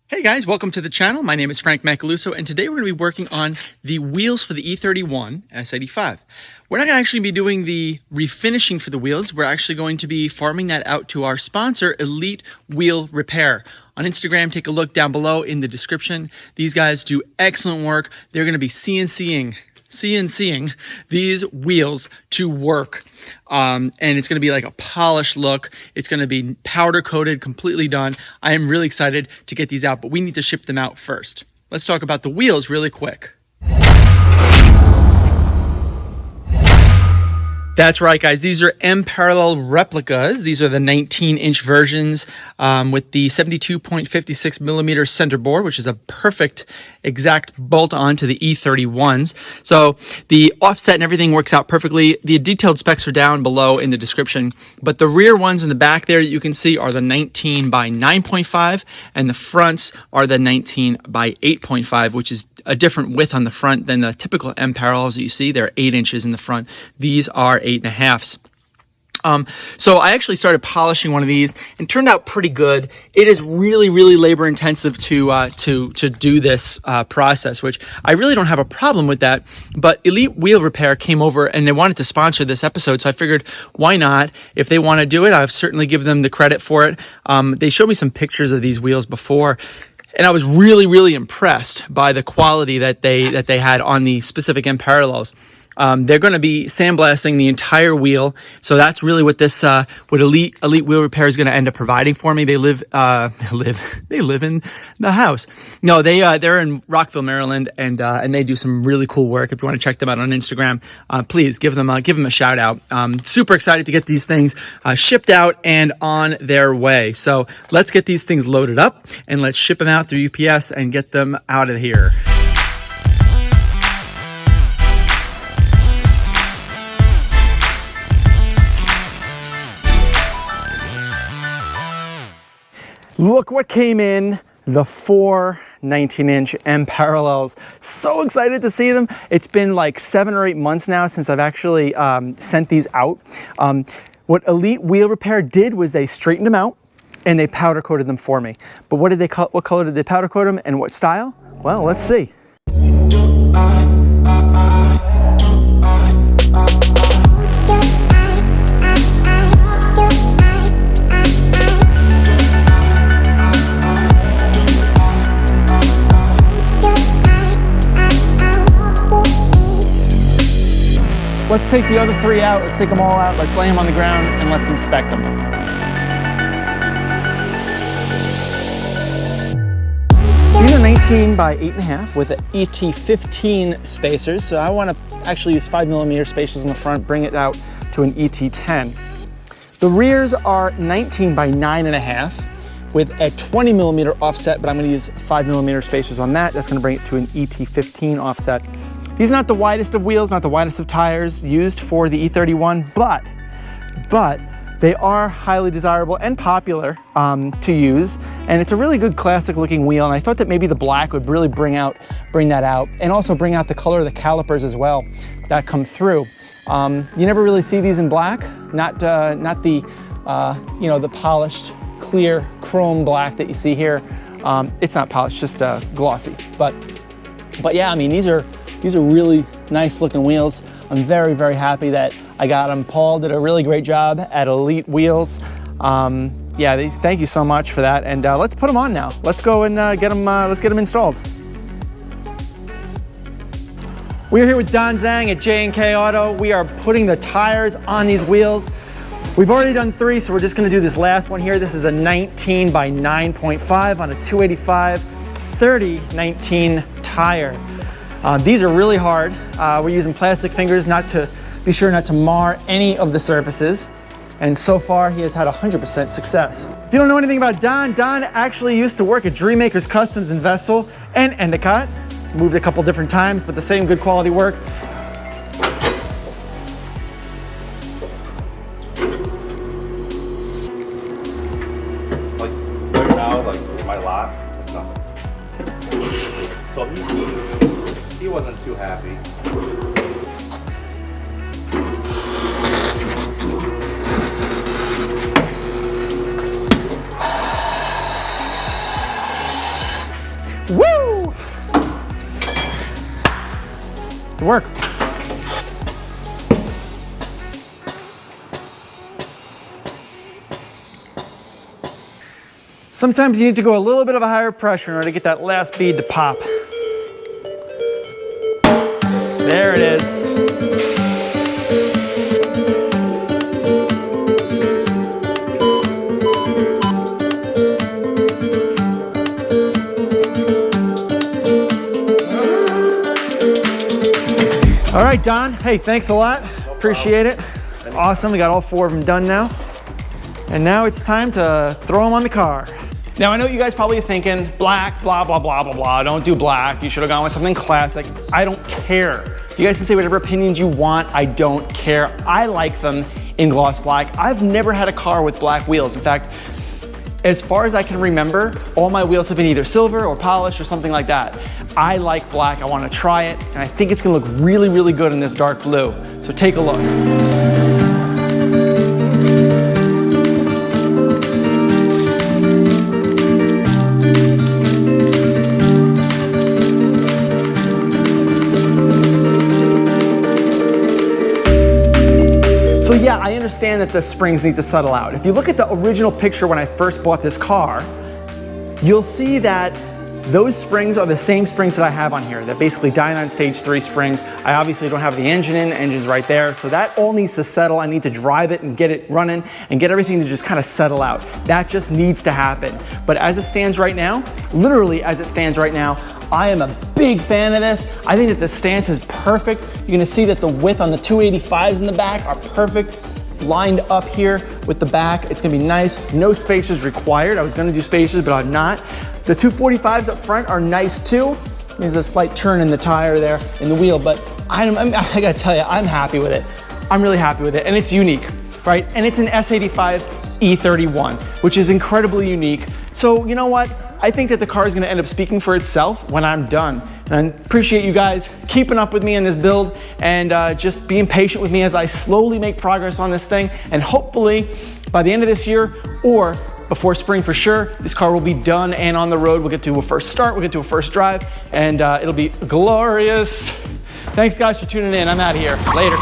Hey guys, welcome to the channel. My name is Frank Macaluso, and today we're going to be working on the wheels for the E31 S85. We're not going to actually be doing the refinishing for the wheels. We're actually going to be farming that out to our sponsor, Elite Wheel Repair. On Instagram, take a look down below in the description. These guys do excellent work. They're going to be CNCing these wheels to work. And it's going to be like a polished look. It's going to be powder coated, completely done. I am really excited to get these out, but we need to ship them out first. Let's talk about the wheels really quick. That's right, guys. These are M-Parallel replicas. These are the 19-inch versions with the 72.56 millimeter Centerbore, which is a perfect exact bolt-on to the E31s. So the offset and everything works out perfectly. The detailed specs are down below in the description, but the rear ones in the back there that you can see are the 19 by 9.5, and the fronts are the 19 by 8.5, which is a different width on the front than the typical M-Parallels that you see. They're 8 inches in the front. These are 8.5s. So I actually started polishing one of these and turned out pretty good. It is really, really labor intensive to do this process, which I really don't have a problem with that. But Elite Wheel Repair came over and they wanted to sponsor this episode, so I figured why not? If they want to do it, I'll certainly give them the credit for it. They showed me some pictures of these wheels before, and I was really, really impressed by the quality that they had on the specific M-Parallels. They're going to be sandblasting the entire wheel, so that's really what this what Elite Wheel Repair is going to end up providing for me. They live in the house. No, they're in Rockville, Maryland, and they do some really cool work. If you want to check them out on Instagram, please give them a shout out. Super excited to get these things shipped out and on their way. So let's get these things loaded up and let's ship them out through UPS and get them out of here. Look what came in, the 4 19-inch M-Parallels. So excited to see them. It's been like 7 or 8 months now since I've actually sent these out. What Elite Wheel Repair did was they straightened them out and they powder coated them for me. But what color did they powder coat them and what style? Well, let's see. Let's take the other 3 out, let's take them all out, let's lay them on the ground, and let's inspect them. These are 19 by 8.5 with ET15 spacers, so I want to actually use 5 millimeter spacers in the front, bring it out to an ET10. The rears are 19 by 9.5 with a 20 millimeter offset, but I'm going to use 5 millimeter spacers on that. That's going to bring it to an ET15 offset. These are not the widest of wheels, not the widest of tires used for the E31, but they are highly desirable and popular to use, and it's a really good classic looking wheel, and I thought that maybe the black would really bring that out, and also bring out the color of the calipers as well that come through. You never really see these in black, not the the polished clear chrome black that you see here. It's not polished, just glossy, but yeah, I mean, these are really nice looking wheels. I'm very, very happy that I got them. Paul did a really great job at Elite Wheels. Yeah, thank you so much for that. And let's put them on now. Let's go and get them installed. We're here with Don Zhang at J&K Auto. We are putting the tires on these wheels. We've already done 3, so we're just gonna do this last one here. This is a 19 by 9.5 on a 285 30/19 tire. These are really hard. We're using plastic fingers to be sure not to mar any of the surfaces. And so far, he has had 100% success. If you don't know anything about Don, Don actually used to work at Dreammakers Customs in Vestal and Endicott. Moved a couple different times, but the same good quality work. Like right now, like my lot, it's nothing. So he wasn't too happy. Woo! Good work. Sometimes you need to go a little bit of a higher pressure in order to get that last bead to pop. There it is. All right, Don. Hey, thanks a lot. Appreciate it. Awesome. We got all 4 of them done now. And now it's time to throw them on the car. Now, I know you guys probably thinking, black, blah, blah, blah, blah, blah. Don't do black. You should have gone with something classic. I don't care. You guys can say whatever opinions you want. I don't care. I like them in gloss black. I've never had a car with black wheels. In fact, as far as I can remember, all my wheels have been either silver or polished or something like that. I like black. I want to try it, and I think it's going to look really, really good in this dark blue. So take a look. So yeah, I understand that the springs need to settle out. If you look at the original picture when I first bought this car, you'll see that those springs are the same springs that I have on here. They're basically Dynon Stage 3 springs. I obviously don't have the engine in, engine's right there. So that all needs to settle. I need to drive it and get it running and get everything to just kind of settle out. That just needs to happen. But as it stands right now, literally as it stands right now, I am a big fan of this. I think that the stance is perfect. You're gonna see that the width on the 285s in the back are perfect. Lined up here with the back. It's gonna be nice. No spacers required. I was gonna do spacers, but I'm not. The 245s up front are nice too. There's a slight turn in the tire there in the wheel, but I gotta tell you, I'm happy with it. I'm really happy with it, and it's unique, right? And it's an S85 E31, which is incredibly unique. So you know what? I think that the car is gonna end up speaking for itself when I'm done. And I appreciate you guys keeping up with me in this build and just being patient with me as I slowly make progress on this thing. And hopefully by the end of this year or before spring for sure, this car will be done and on the road. We'll get to a first start, we'll get to a first drive, and it'll be glorious. Thanks guys for tuning in. I'm out of here. Later.